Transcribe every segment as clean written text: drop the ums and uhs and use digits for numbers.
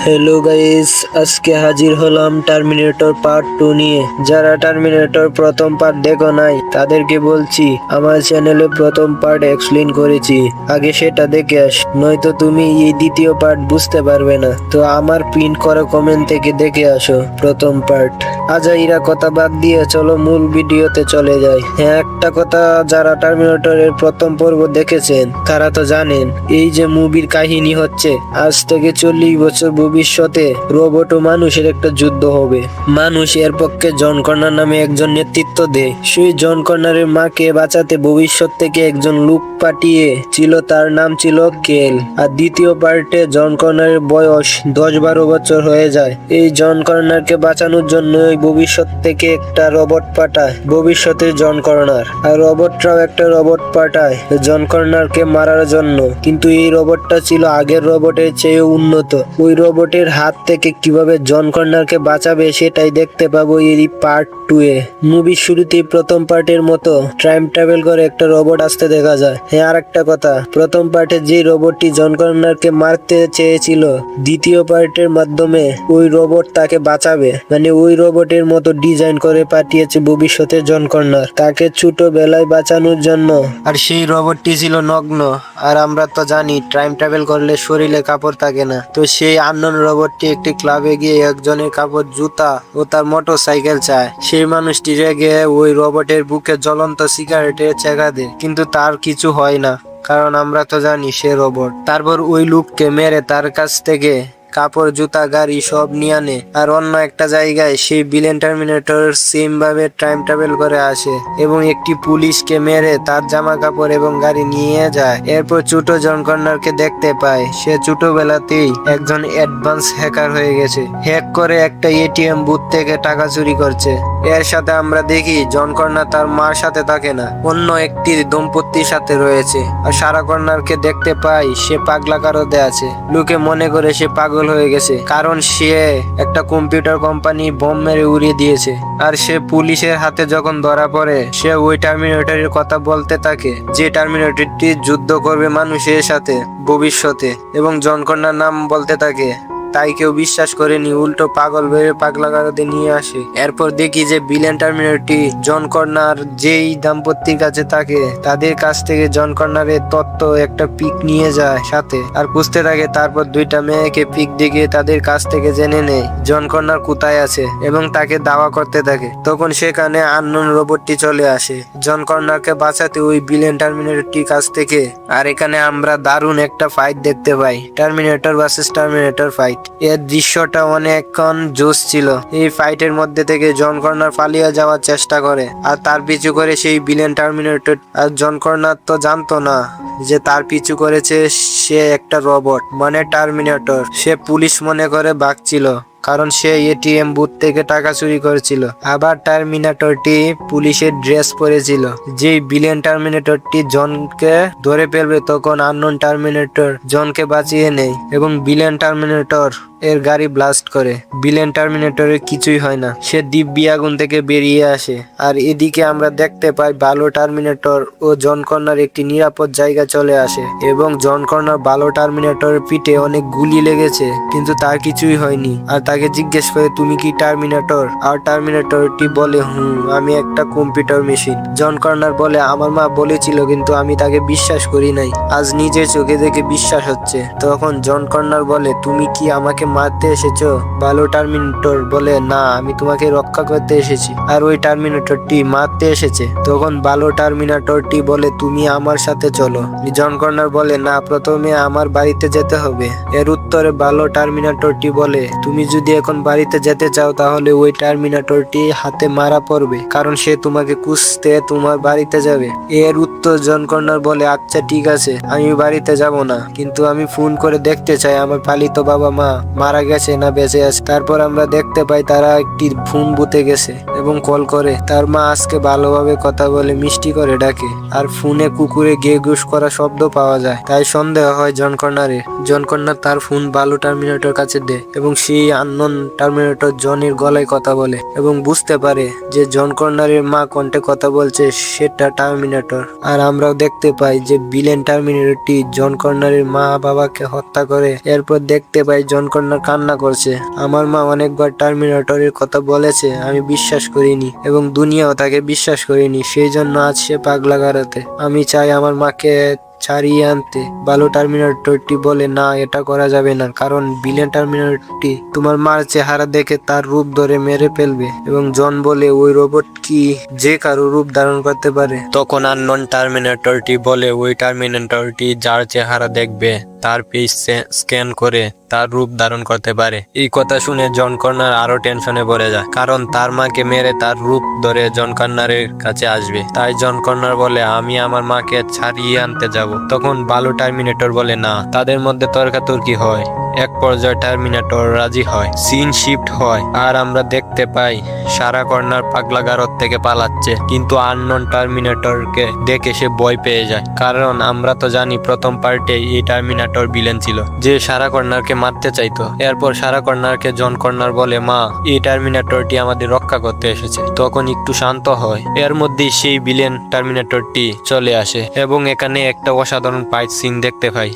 Hello guys, আজকে হাজির হলাম টার্মিনেটর পার্ট 2 নিয়ে। যারা টার্মিনেটর প্রথম পার্ট দেখো নাই তাদেরকে বলছি, আমার চ্যানেলে প্রথম পার্ট এক্সপ্লেন করেছি, আগে সেটা দেখে আস, নয়তো তুমি এই দ্বিতীয় পার্ট বুঝতে পারবে না। তো আমার পিন করা কমেন্ট থেকে দেখে আসো প্রথম পার্ট। আজাইরা কথা বাদ দিয়ে চলো মূল ভিডিওতে চলে যাই। হ্যাঁ, একটা কথা, যারা টার্মিনেটরের প্রথম পর্ব দেখেছেন তারা তো জানেন এই যে মুভির কাহিনী হচ্ছে, আজ থেকে 40 বছর ভবিষ্যতে রোবট ও মানুষের একটা যুদ্ধ হবে। মানুষ এর পক্ষে জন কর্নার নামে একজন নেতৃত্ব দেয়। সেই জন কর্নারের মাকে বাঁচাতে ভবিষ্যৎ থেকে একজন লোক পাঠিয়ে ছিল, তার নাম ছিল কেল। আর দ্বিতীয় পার্টে জন কর্নারের বয়স 10-12 বছর হয়ে যায়। এই জন কর্নারকে বাঁচানোর জন্য ভবিষ্যৎ থেকে একটা রোবট পাঠায় ভবিষ্যতের জন কর্নার, আর রোবটরাও একটা রোবট পাঠায় জন কর্নারকে মারার জন্য। কিন্তু এই রোবটটা ছিল আগের রোবটের চেয়ে উন্নত। ওই রোবটের হাত থেকে কিভাবে জন কর্নারকে বাঁচাবে সেটাই দেখতে পাবো এই পার্ট 2 এ। মুভির শুরুতেই প্রথম পার্টের মতো টাইম ট্রাভেল করে একটা রোবট আসতে দেখা যায়। হ্যাঁ, আর একটা কথা, প্রথম পার্টে যে রোবটটি জন কর্নারকে মারতে চেয়েছিল, দ্বিতীয় পার্টের মাধ্যমে ওই রোবট তাকে বাঁচাবে। মানে ওই রোবটের মতো ডিজাইন করে পাঠিয়েছে ভবিষ্যতে জন কর্নার তাকে ছোটবেলায় বাঁচানোর জন্য। আর সেই রোবটটি ছিল নগ্ন। আর আমরা তো জানি টাইম ট্রাভেল করলে শরীরে কাপড় থাকে না। তো সেই আননোন রোবটটি একটি ক্লাবে গিয়ে একজনের কাপড়, জুতা ও তার মোটর সাইকেল চায়। সেই মানুষটি রেগে ওই রোবটের বুকে জ্বলন্ত সিগারেটের চেকা দেয়, কিন্তু তার কিছু হয় না, কারণ আমরা তো জানি সে রোবট। তারপর ওই লোককে মেরে তার কাছ থেকে কাপড়, জুতা, গাড়ি সব নিয়ে আনে। আর অন্য একটা জায়গায় সেই ভিলেন টার্মিনেটর সেম ভাবে টাইম ট্রাভেল করে আসে এবং একটি পুলিশকে মেরে তার জামা কাপড় এবং গাড়ি নিয়ে যায়। এরপর ছোট জন কর্নারকে দেখতে পায়। সে ছোটবেলাতেই একজন অ্যাডভান্স হ্যাকার হয়ে গেছে, হ্যাক করে একটা এটিএম বুথ থেকে টাকা চুরি করছে। এর সাথে আমরা দেখি জন কর্নার তার মার সাথে থাকে না, অন্য একটি দম্পতির সাথে রয়েছে। আর সারা কর্নারকে দেখতে পাই সে পাগলা কারোতে আছে। লোকে মনে করে সে পাগল হয়ে গেছে, কারণ সে একটা কম্পিউটার কোম্পানি বোম মেরে উড়িয়ে দিয়েছে। আর সে পুলিশের হাতে যখন ধরা পড়ে, সে ওই টার্মিনেটরের কথা বলতে থাকে, যে টার্মিনেটরটি যুদ্ধ করবে মানুষের সাথে ভবিষ্যতে, এবং জন কর্নার নাম বলতে থাকে। তাই কেউ বিশ্বাস করেনি, উল্টো পাগল ভেবে পাগলা গারদে নিয়ে আসে। এরপর দেখি যে ভিলেন টার্মিনেটরটি জন কর্নার যেই দাম্পত্যের কাছে থাকে, তাদের কাছ থেকে জন কর্নারের তত্ত্ব একটা পিক নিয়ে যায় সাথে, আর খুঁজতে থাকে। তারপর দুইটা মেয়েকে পিক দিকে তাদের কাছ থেকে জেনে নেয় জন কর্নার কোথায় আছে এবং তাকে দাওয়া করতে থাকে। তখন সেখানে আননোন রোবটটি চলে আসে জন কর্নারকে বাঁচাতে ওই ভিলেন টার্মিনেটরটির কাছ থেকে। আর এখানে আমরা দারুণ একটা ফাইট দেখতে পাই, টার্মিনেটর ভার্সেস টার্মিনেটর ফাইট। এর দৃশ্যটা অনেকক্ষণ জোশ ছিল। এই ফাইটের মধ্যে থেকে জন কর্নার পালিয়ে যাওয়ার চেষ্টা করে, আর তার পিছু করে সেই ভিলেন টার্মিনেটর। আর জন কর্নার তো জানতো না যে তার পিছু করেছে সে একটা রোবট, মানে টার্মিনেটর। সে পুলিশ মনে করে ভাগছিল, কারণ সে এটিএম বুথ থেকে টাকা চুরি করেছিল। আবার টার্মিনেটরটি পুলিশের ড্রেস পরেছিল। যেই ভিলেন টার্মিনেটরটি জনকে ধরে ফেলবে, তখন আননোন টার্মিনেটর জনকে বাঁচিয়ে নেয় এবং ভিলেন টার্মিনেটর এর গাড়ি ব্লাস্ট করে। ভিলেন টার্মিনেটরের কিছুই হয় না, সে দিব্যি আগুন থেকে বেরিয়ে আসে। আর এদিকে আমরা দেখতে পাই ভালো টার্মিনেটর ও জন কর্নার একটি নিরাপদ জায়গা চলে আসে, এবং জন কর্নার ভালো টার্মিনেটরের পিঠে অনেক গুলি লেগেছে, কিন্তু তার কিছুই হয়নি। আর তাকে জিজ্ঞেস করে, তুমি কি টার্মিনেটর? আর টার্মিনেটরটি বলে, আমি একটা কম্পিউটার মেশিন। জন কর্নার বলে, আমার মা বলেছিল, কিন্তু আমি তাকে বিশ্বাস করি নাই, আজ নিজের চোখে দেখে বিশ্বাস হচ্ছে। তখন জন কর্নার বলে, তুমি কি আমাকে মারতে এসেছো? ভালো টার্মিনেটর বলে, না, আমি তোমাকে রক্ষা করতে এসেছি। আর ওই টার্মিনেটরটি মারতে এসেছে। তখন ভালো টার্মিনেটরটি বলে, তুমি আমার সাথে চলো। জন কর্নার বলে, না, প্রথমে আমার বাড়িতে যেতে হবে। এর উত্তরে ভালো টার্মিনেটরটি বলে, তুমি যদি এখন বাড়িতে যেতে চাও তাহলে ওই টার্মিনেটরটি হাতে মারা পড়বে, কারণ সে তোমাকে খুঁজতে তোমার বাড়িতে যাবে। এর উত্তর জন কর্নার বলে, আচ্ছা ঠিক আছে, আমি বাড়িতে যাব না, কিন্তু আমি ফোন করে দেখতে চাই আমার পালিত বাবা মা মারা গেছে না বেঁচে আছে। তারপর আমরা দেখতে পাই তারা একটি ফোন বুথে গেছে এবং কল করে। তার মা আজকে ভালোভাবে কথা বলে, মিষ্টি করে ডাকে, আর ফোনে কুকুরে গে গুস করা শব্দ পাওয়া যায়। তাই সন্দেহ হয় জন কর্নারের। জন কর্নার তার ফোন ভালো টার্মিনেটর কাছে দেয় এবং সেই আননোন টার্মিনেটর জনের গলায় কথা বলে এবং বুঝতে পারে যে জন কর্নারের মা কণ্ঠে কথা বলছে সেটা টার্মিনেটর। আর আমরাও দেখতে পাই যে ভিলেন টার্মিনেটরটি জন কর্নারের মা বাবাকে হত্যা করে। এরপর দেখতে পাই জন কর্নার কান্না করছে। আমার মা অনেকবার টার্মিনেটরের কথা বলেছে, আমি বিশ্বাস করিনি এবং দুনিয়াও তাকে বিশ্বাস করিনি, সেই জন্য আজ সে পাগলা গারদে। আমি চাই আমার মাকে ছাড়িয়ে আনতে। ভালো টার্মিনেটরটি বলে, না, এটা করা যাবে না, কারণ ভিলেন টার্মিনেটরটি তোমার মার চেহারা দেখে তার রূপ ধরে মেরে ফেলবে। এবং জন বলে, ওই রোবট কি যে কারো রূপ ধারণ করতে পারে? তখন আননোন টার্মিনেটরটি বলে, ওই টার্মিনেটরটি যার চেহারা দেখবে তার পেজ স্ক্যান করে তার রূপ ধারণ করতে পারে। এই কথা শুনে জন কর্নার আরো টেনশনে পড়ে যায়, কারণ তার মাকে মেরে তার রূপ ধরে জন কর্নারের কাছে আসবে। তাই জন কর্নার বলে, আমি আমার মাকে ছাড়িয়ে আনতে যাব। তখন ভালো টার্মিনেটর বলে, না। তাদের মধ্যে তর্কাতর্কি হয়। এক পর্যায়ে টার্মিনেটর রাজি হয়, সিন শিফট হয়, আর আমরা দেখতে পাই সারা কর্নার পাগলা গারদ থেকে পালাচ্ছে। কিন্তু আননোন টার্মিনেটরকে দেখে সে ভয় পেয়ে যায়, কারণ আমরা তো জানি প্রথম পার্টে এই টার্মিনেটর ভিলেন ছিল যে সারা কর্নারকে মারতে চাইতো। এরপর সারা কর্নারকে জন কর্নার বলে, মা, এই টার্মিনেটরটি আমাদের রক্ষা করতে এসেছে। তখন একটু শান্ত হয়। এর মধ্যেই সেই ভিলেন টার্মিনেটরটি চলে আসে এবং এখানে একটা অসাধারণ ফাইট সিন দেখতে পাই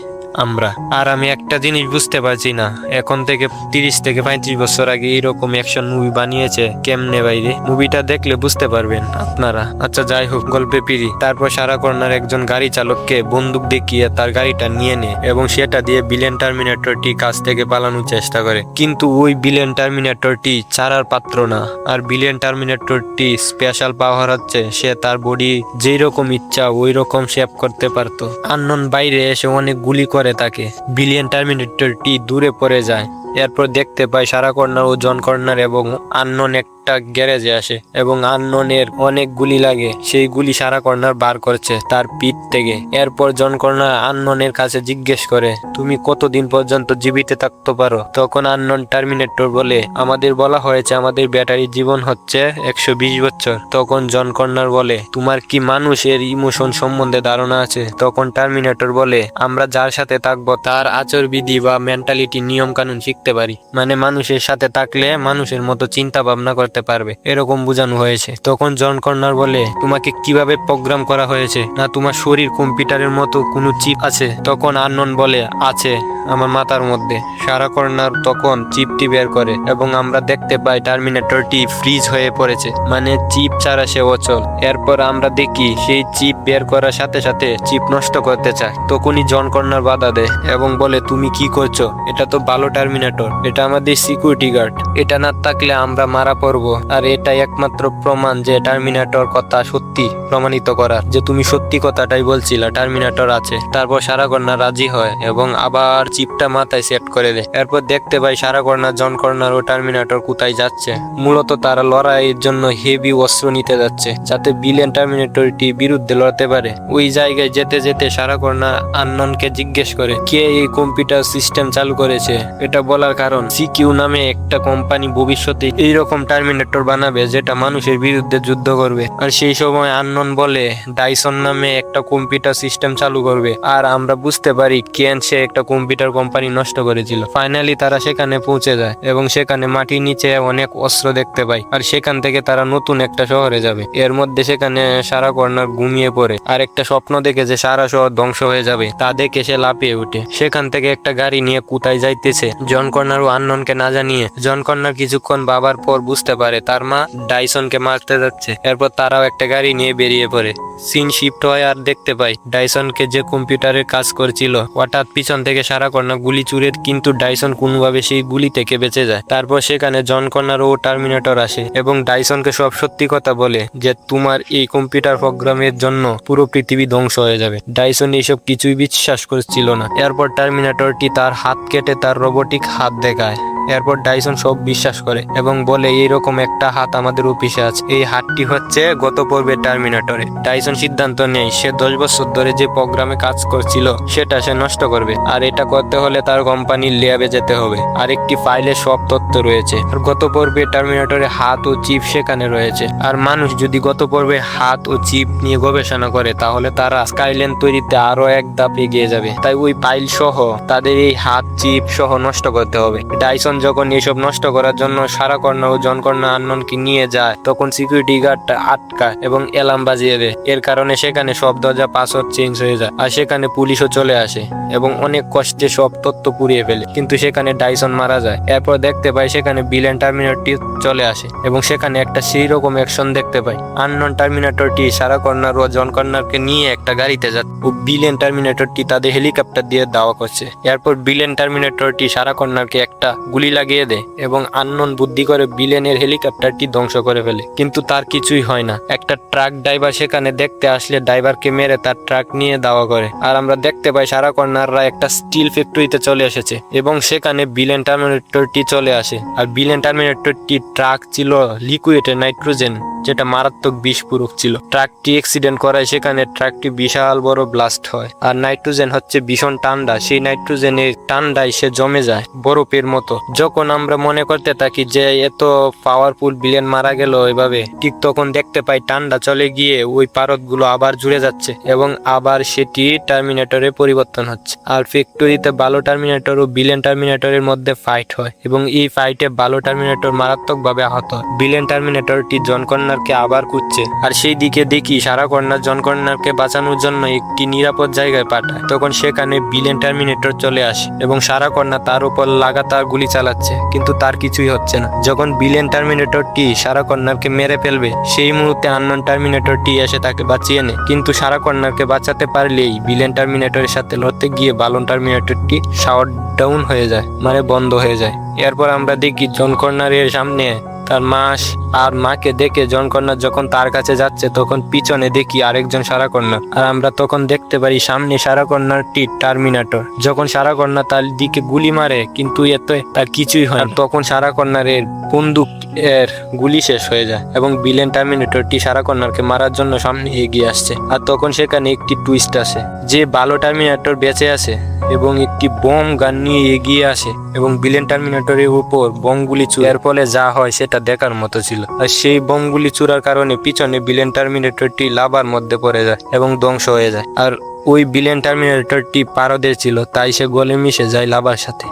আমরা। আর আমি একটা জিনিস বুঝতে পারছি না, এখন থেকে 30 থেকে 35 বছর আগে এইরকম অ্যাকশন মুভি বানিয়েছে কেমনে বাইরে? মুভিটা দেখলে বুঝতে পারবেন আপনারা। আচ্ছা, যাই হোক, গল্পে ফিরি। তারপর সারা কর্নার একজন গাড়ি চালককে বন্দুক দেখিয়ে তার গাড়িটা নিয়ে নেয় এবং সেটা দিয়ে ভিলেন টার্মিনেটরটি কাছ থেকে পালানোর চেষ্টা করে। কিন্তু ওই ভিলেন টার্মিনেটরটি ছাড়ার পাত্র না। আর ভিলেন টার্মিনেটরটি স্পেশাল পাওয়ার হচ্ছে সে তার বডি যেই রকম ইচ্ছা ওই রকম শেপ করতে পারতো। আননোন বাইরে এসে অনেক গুলি করে তাকে। ভিলেন টার্মিনেটরটি দূরে পড়ে যায়। এরপর দেখতে পাই সারা কর্নার ও জন কর্নার এবং আননোন একটা গ্যারেজে আসে এবং আননোনের অনেক গুলি লাগে। সেই গুলি সারা কর্নার বার করছে তার পিঠ থেকে। এরপর জন কর্নার আননোনের কাছে জিজ্ঞেস করে, তুমি কতদিন পর্যন্ত জীবিত থাকতে পারো? তখন আননোন টার্মিনেটর বলে, আমাদের বলা হয়েছে আমাদের ব্যাটারির জীবন হচ্ছে 120 বছর। তখন জন কর্নার বলে, তোমার কি মানুষের ইমোশন সম্বন্ধে ধারণা আছে? তখন টার্মিনেটর বলে, আমরা যার সাথে থাকবো তার আচরবিধি বা মেন্টালিটি নিয়ম কানুন শিখতে পারি। মানে মানুষের সাথে থাকলে মানুষের মতো চিন্তা ভাবনা করতে পারবে, এরকম বোঝানো হয়েছে। তখন জন কর্নার বলে, তোমাকে কিভাবে প্রোগ্রাম করা হয়েছে? না তোমার শরীর কম্পিউটারের মতো কোনো চিপ আছে? তখন আননোন বলে, আছে আমার মাথার মধ্যে। সারা কর্নার তখন চিপটি বের করে এবং আমরা দেখতে পাই টার্মিনেটরটি ফ্রিজ হয়ে পড়েছে, মানে চিপ ছাড়া সে অচল। এরপর আমরা দেখি সেই চিপ বের করার সাথে সাথে চিপ নষ্ট করতে চায়। তখনই জন কর্নার বাধা দেয় এবং বলে, তুমি কি করছো? এটা তো ভালো টার্মিনেটর, এটা আমাদের সিকিউরিটি গার্ড, এটা না থাকলে আমরা মারা পড়বো। আর এটাই একমাত্র প্রমাণ যে টার্মিনেটর কথা সত্যি প্রমাণিত করার, যে তুমি সত্যি কথাটাই বলছিলা, টার্মিনেটর আছে। তারপর সারা কর্নার রাজি হয় এবং আবার চিপটা মাথায় সেট করে দেয়। এরপর দেখতে পাই সারা কর্নার, জন কর্নার ও টার্মিনেটর কোথায় যাচ্ছে। মূলত তারা লড়াইয়ের জন্য হেভি অস্ত্র নিতে যাচ্ছে, যাতে ভিলেন টার্মিনেটরটি বিরুদ্ধে লড়তে পারে। ওই জায়গায় যেতে যেতে সারা কর্নার আননোনকে জিজ্ঞেস করে, কে এই কম্পিউটার সিস্টেম চালু করেছে? এটা বলার কারণ, সিকিউ নামে একটা কোম্পানি ভবিষ্যতে এইরকম টার্মিনেটর বানাবে যেটা মানুষের বিরুদ্ধে যুদ্ধ করবে। আর সেই সময় আননোন বলে, ডাইসন নামে একটা কম্পিউটার সিস্টেম চালু করবে। আর আমরা বুঝতে পারি কেন সে একটা কম্পিউটার কোম্পানি নষ্ট করেছিল। ফাইনালি তারা সেখানে পৌঁছে যায় এবং সেখানে মাটির নিচে অনেক অস্ত্র দেখতে পাই। আর সেখান থেকে তারা নতুন একটা শহরে যাবে। এর মধ্যে সেখানে সারা কর্নার ঘুমিয়ে পড়ে আর একটা স্বপ্ন দেখে যে সারা শহর ধ্বংস হয়ে যাবে, তা দেখে সে লাফিয়ে উঠে। সেখান থেকে একটা গাড়ি নিয়ে কোথায় যাইতেছে জন কর্নার ও আননোনকে না জানিয়ে। জন কর্নার কিছুক্ষণ ভাবার পর বুঝতে পারে তার মা ডাইসনকে মারতে যাচ্ছে। এরপর তারাও একটা গাড়ি নিয়ে বেরিয়ে পড়ে। সিন শিফট হয় আর দেখতে পাই ডাইসনকে যে কম্পিউটারের কাজ করছিল হঠাৎ পিছন থেকে সারা কর্নার গুলি চুরে, কিন্তু ডাইসন কোনোভাবে সেই গুলি থেকে বেঁচে যায়। তারপর সেখানে জন কর্নার ও টার্মিনেটর আসে এবং ডাইসনকে সব সত্যি কথা বলে যে তোমার এই কম্পিউটার প্রোগ্রামের জন্য পুরো পৃথিবী ধ্বংস হয়ে যাবে। ডাইসন এইসব কিছুই বিশ্বাস করছিল না। এরপর টার্মিনেটরটি তার হাত কেটে তার রোবোটিক হাত দেখায়। এরপর ডাইসন সব বিশ্বাস করে এবং বলে, এইরকম একটা হাত আমাদের অফিসে আছে, এই হাতটি হচ্ছে গত পর্বে টার্মিনেটরে। ডাইসন সিদ্ধান্ত নেয় সে 10 বছর ধরে যে প্রোগ্রামে কাজ করছিল সেটা সে নষ্ট করবে। আর এটা করতে হলে তার কোম্পানির ল্যাবে যেতে হবে। আর একটি ফাইলে সব তথ্য রয়েছে। আর গত পর্বে টার্মিনেটরে হাত ও চিপ সেখানে রয়েছে। আর মানুষ যদি গত পর্বে হাত ও চিপ নিয়ে গবেষণা করে তাহলে তারা স্কাইল্যান্ড তৈরিতে আরো এক ধাপ এগিয়ে যাবে। তাই ওই ফাইল সহ তাদের এই হাত চিপ সহ নষ্ট করতে হবে। ডাইসন যখন এসব নষ্ট করার জন্য সারা কর্ণা ও জন কর্ণা আননকে নিয়ে যায়, তখন সিকিউরিটি গার্ডটা আটকায় এবং অ্যালার্ম বাজিয়ে দেয়। এর কারণে সেখানে সব দরজা পাসওয়ার্ড চেঞ্জ হয়ে যায়, আর সেখানে পুলিশও চলে আসে এবং অনেক কষ্টে সব তথ্য পুড়িয়ে ফেলে। কিন্তু সেখানে ডাইসন মারা যায়। এরপর দেখতে পাই সেখানে ভিলেন টার্মিনেটরটি চলে আসে এবং সেখানে একটা সেই রকম অ্যাকশন দেখতে পাই। আননন টার্মিনেটরটি সারা কর্নার ও জন কর্নারকে নিয়ে একটা গাড়িতে যাচ্ছে ও ভিলেন টার্মিনেটরটি তাদের হেলিকপ্টার দিয়ে দাওয়া করছে। এরপর ভিলেন টার্মিনেটরটি সারা কর্নারকে একটা গুলি লাগিয়ে দেয় এবং আননন বুদ্ধি করে ভিলেনের হেলিকপ্টারটি ধ্বংস করে ফেলে, কিন্তু তার কিছুই হয় না। একটা ট্রাক ড্রাইভার সেখানে দেখতে আসলে ড্রাইভারকে মেরে তার ট্রাক নিয়ে দাওয়া করে। আর আমরা দেখতে পাই সারা কর্নাররা একটা স্টিল ফ্যাক্টরিতে চলে এসেছে এবং সেখানে ভিলেন টার্মিনেটরটি চলে আসে। আর ভিলেন টার্মিনেটরটি ট্রাক ছিল লিকুইড নাইট্রোজেন, যেটা মারাত্মক বিস্ফোরক ছিল। ট্রাকটি অ্যাক্সিডেন্ট করায় সেখানে ট্রাকটি বিশাল বড় ব্লাস্ট হয়। আর নাইট্রোজেন হচ্ছে ভীষণ ঠান্ডা, সেই নাইট্রোজেনের ঠান্ডায় সে জমে যায় বরফের মতো। যখন আমরা মনে করতে থাকি যে এত পাওয়ারফুল ভিলেন মারা গেল এভাবে, ঠিক তখন দেখতে পাই ঠান্ডা চলে গিয়ে ওই পারদগুলো আবার জুড়ে যাচ্ছে এবং আবার সেটি টার্মিনেটরে পরিবর্তন হচ্ছে। আর ফ্যাক্টরিতে ভালো টার্মিনেটর ও ভিলেন টার্মিনেটরের মধ্যে ফাইট হয় এবং এই ফাইটে ভালো টার্মিনেটর মারাত্মকভাবে আহত হয়। ভিলেন টার্মিনেটরটি জন কর্নারকে আবার খুঁজছে, আর সেই দিকে দেখি সারা কর্নার জন কর্নারকে বাঁচানোর জন্য একটি নিরাপদ জায়গায় পাঠায়। তখন সেখানে ভিলেন টার্মিনেটর চলে আসে এবং সারা কর্নার তার উপর লাগাতার গুলি চালাচ্ছে, কিন্তু তার কিছুই হচ্ছে না। যখন ভিলেন টার্মিনেটরটি সারা কর্নারকে মেরে ফেলবে, সেই মুহূর্তে আননন টার্মিনেটরটি এসে তাকে বাঁচিয়ে নেয়। কিন্তু সারা কর্নারকে বাঁচাতে পারলেই ভিলেন টার্মিনেটরের সাথে লড়তে গিয়ে ভালো টার্মিনেটরটি শাওয়ার ডাউন হয়ে যায়, মানে বন্ধ হয়ে যায়। এরপর আমরা দেখি জন কর্নারের সামনে তার মাকে দেখে জন কর্নার যখন তার কাছে যাচ্ছে, তখন পিছনে দেখি আরেকজন সারা কর্নার। আর আমরা তখন দেখতে পারি সামনে সারা কর্নারটি টার্মিনেটর। যখন সারা কর্নার তার দিকে গুলি মারে, কিন্তু এতে তার কিছুই হয় না। তখন সারা কর্নারের বন্দুক এর গুলি শেষ হয়ে যায় এবং ভিলেন টার্মিনেটরটি সারা কর্নারকে মারার জন্য সামনে এগিয়ে আসছে। আর তখন সেখানে একটি টুইস্ট আসে যে ভালো টার্মিনেটর বেঁচে আছে এবং একটি বোম গান নিয়ে এগিয়ে আসে এবং ভিলেন টার্মিনেটরের উপর বোমগুলি ছুঁড়ার ফলে যা হয় সেটা দেখার মতো ছিল। আর সেই বোমগুলি ছুঁড়ার কারণে পিছনে ভিলেন টার্মিনেটরটি লাভার মধ্যে পড়ে যায় এবং ধ্বংস হয়ে যায়। আর ওই ভিলেন টার্মিনেটরটি পারদের ছিল, তাই সে গলে মিশে যায় লাভার সাথে।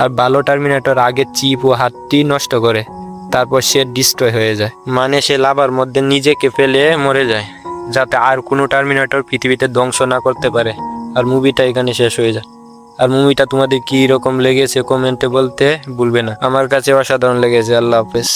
আর ভালো টার্মিনেটর আগে চিপ ও হাতটি নষ্ট করে, তারপর সে ডিস্ট্রয় হয়ে যায়, মানে সে লাভার মধ্যে নিজেকে ফেলে মরে যায়, যাতে আর কোনো টার্মিনেটর পৃথিবীতে ধ্বংস না করতে পারে। আর মুভিটা এখানে শেষ হয়ে যায়। আর মুভিটা তোমাদের কি রকম লেগেছে কমেন্টে বলতে ভুলবে না। আমার কাছে অসাধারণ লেগেছে। আল্লাহ হাফেজ।